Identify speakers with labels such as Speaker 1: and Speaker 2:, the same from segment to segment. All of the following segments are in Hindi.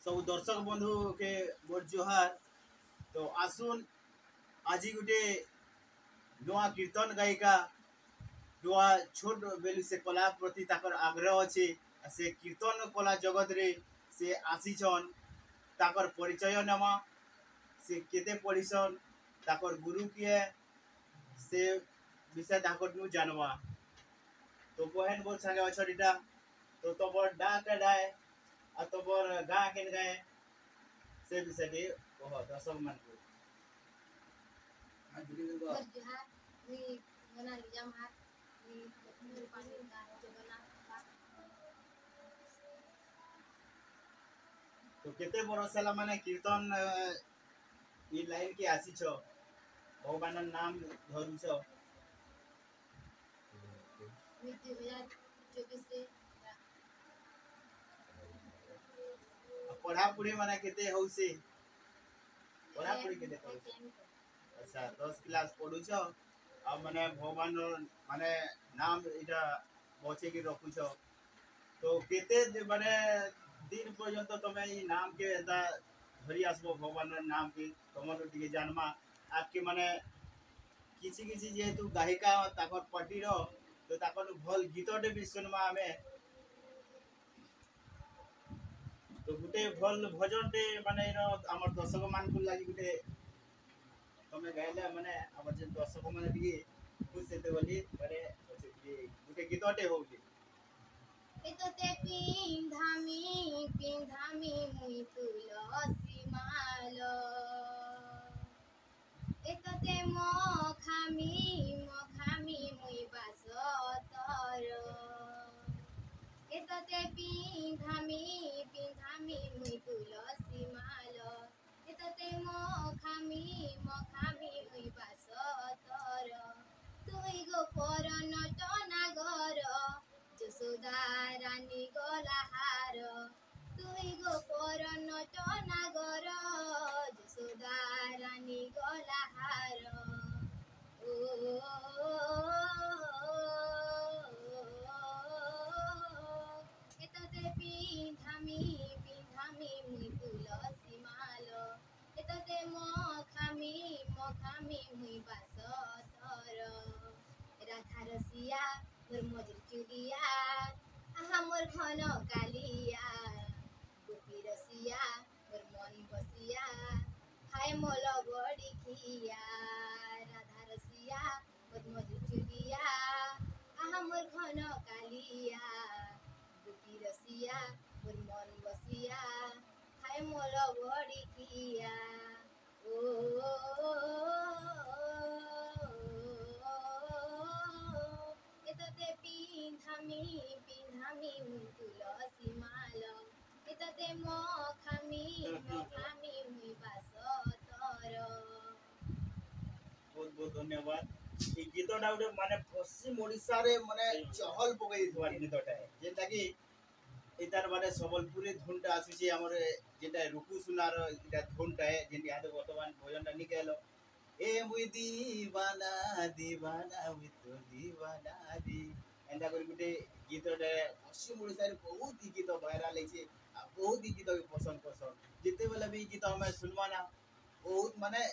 Speaker 1: सब दर्शक बंधु के मोर जोहार। तो आसुन आज गोटे नुआ कीर्तन गायिका नुआ छोट बेलू से कला प्रति ताकर आग्रह अच्छे। से कीर्तन कला जगत रे से आसीछन ताकर परिचय नमा से केते पढ़ीसन ताकर गुरु किए से विषय ताकर नु जानवा। तो बहन बोल संगे अछडीटा तो तबर डा के डाय आ तबर गा केन गाय से विषय दे कह दर्शक मान को।
Speaker 2: जोहार मी गना निजाम हात मी मोर पानी का जगना
Speaker 1: तो केते बरस होला माने कीर्तन ई लाइन के आसी छ भगवान नाम धरु छ
Speaker 2: मी 2024 रे
Speaker 1: पढ़ा पढ़ी माने केते होउसे पढ़ा पढ़ी केते होउसे। अच्छा 10 क्लास पढ़ु छ आ माने भगवान माने नाम इटा बचे के रखु छ। तो केते माने दिन पर्यंत तमे ई नाम के एता धरि आसबो भगवान नाम के तमर टिके जानमा आपके माने किछि किछि जेहेतु गायिका ताकर पार्टी रो तो ताकर भल गीतटे भी सुनमा आमे। तो गुटे भल भजनटे माने हमर दर्शक मान को लागि गुटे तमे गाइले माने हमर जे दर्शक माने टिके खुश हेते बोली करे गुटे गीतटे होउली।
Speaker 2: एतते पिंधामी मुई तुलसी माल एतते मखामी मुई बासतर एतते पिंधामी मुई तुलसी माल एतते मखामी मुई बासतर तुई गो पर नटना गर যশোদা রানী গলাহার তুই গো পর নটনা গর যশোদা রানী গলাহার ও এততে পিন্ধামি মুই তুলসী মাল এততে মখামি মুই বাসতর রাধা রসিয়া मोर मजर चुलिया आहा मोर घन कालिया गोपी रसिया मोर मन बसिया हाय मोल बड़ी खिया राधा रसिया मोर मजर चुलिया आहा मोर घन कालिया गोपी रसिया मोर मन बसिया हाय मोल बड़ी खिया ओ एतते पिंधामी मुई तुलसी माल एतते मखामी मुई बासतर।
Speaker 1: बहुत बहुत धन्यवाद। ई गीतटा उडे माने पश्चिम ओडिसा रे माने चहल पगई दिवार गीतटा है जेटा कि इतार माने सबलपुरी धुनटा आसीचे हमर जेटा रुकु सुनार इटा धुनटा है जेंति आदे वर्तमान भजनटा निकेलो ए मुई दीवाना दीवाना मुई तो दीवाना दी एंदा करी गुटे गीतटे पश्चिम ओडिसा रे बहुत ही गीत वायरल है बहुत ही गीत पसंद जिते बेला भी गीत हमें सुनवा ना बहुत माने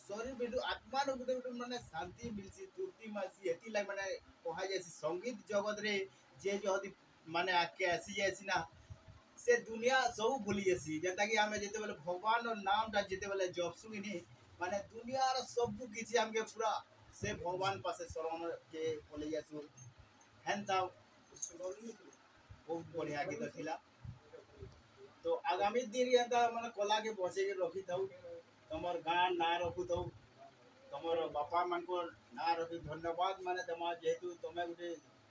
Speaker 1: शरीर बिटू आत्मा रो गुटे गुटे माने शांति मिलसी तृप्ति मासी हेती लाग माने कहा जासी संगीत जगत रे जे जदी माने आके आसी जासी ना से दुनिया सब भूली जासी जेता कि हमें जेते बेले भगवान रो नामटा जेते बेले जपसुनी माने दुनिया रो सब किछि हमके पूरा से भगवान पासे शरण के बोले जासु हेनता बहुत बढ़िया गीत थिला। तो आगामी दिन एंता माने कला के बचे के रखी थाउ तमर गान ना रखु थाउ तमर बापा मान को ना रखी धन्यवाद माने तमा जेहेतु तमे गुटे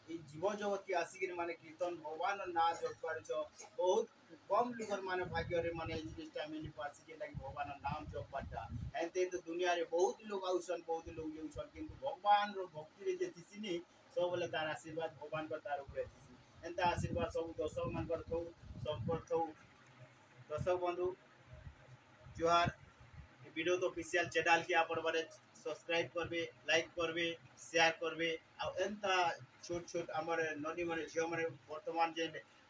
Speaker 1: ई जीव जगत के आसिक माने कीर्तन भगवान ना जप पारछ बहुत कम लोगर माने भाग्य रे माने ई जिनिसटा मिली पासी के लागि भगवान नाम जप पाटा एते तो दुनिया रे बहुत लोग आउसन बहुत लोग जेउसन किंतु भगवान रो भक्ति रे जे थिसिनी सब बोले तार आशीर्वाद भगवान पर तार ऊपर थिसी एंता आशीर्वाद सब दर्शक मान कर थौ सब पर थौ। दर्शक बंधु जोहार वीडियो तो ऑफिशियल चैनल के आप बारे सब्सक्राइब करबे लाइक करबे शेयर करबे आ एंता छोट छोट हमर ननी माने झियो माने वर्तमान जे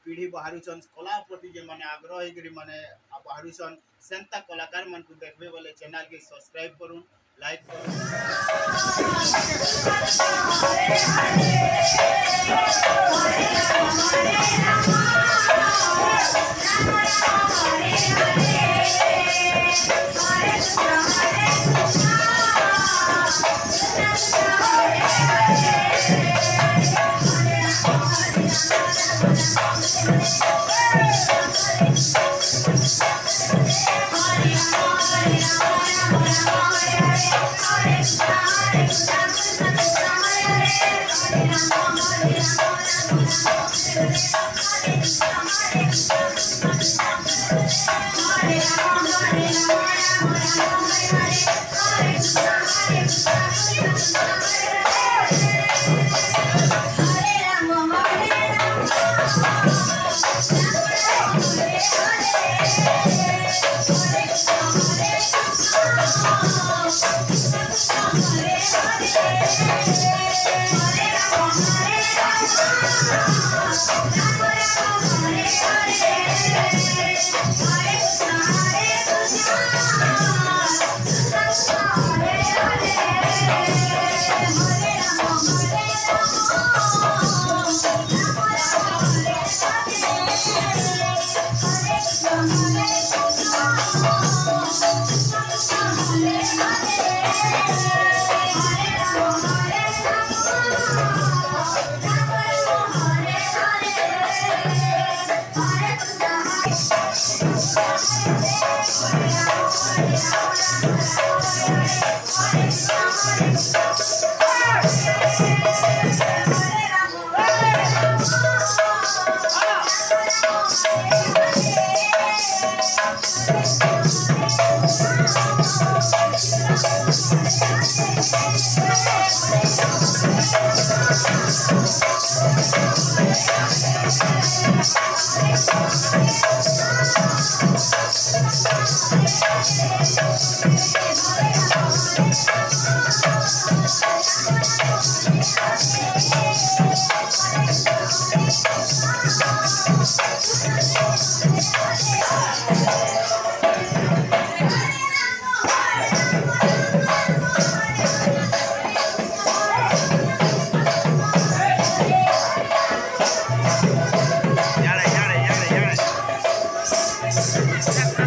Speaker 1: पीढ़ी बाहरुछन कला प्रति जे माने आग्रह होकर माने बाहरुछन सेंता कलाकार मन को देखबे बोले चैनल के सब्सक्राइब करूँ लाइक करूँ।
Speaker 3: Dạ này.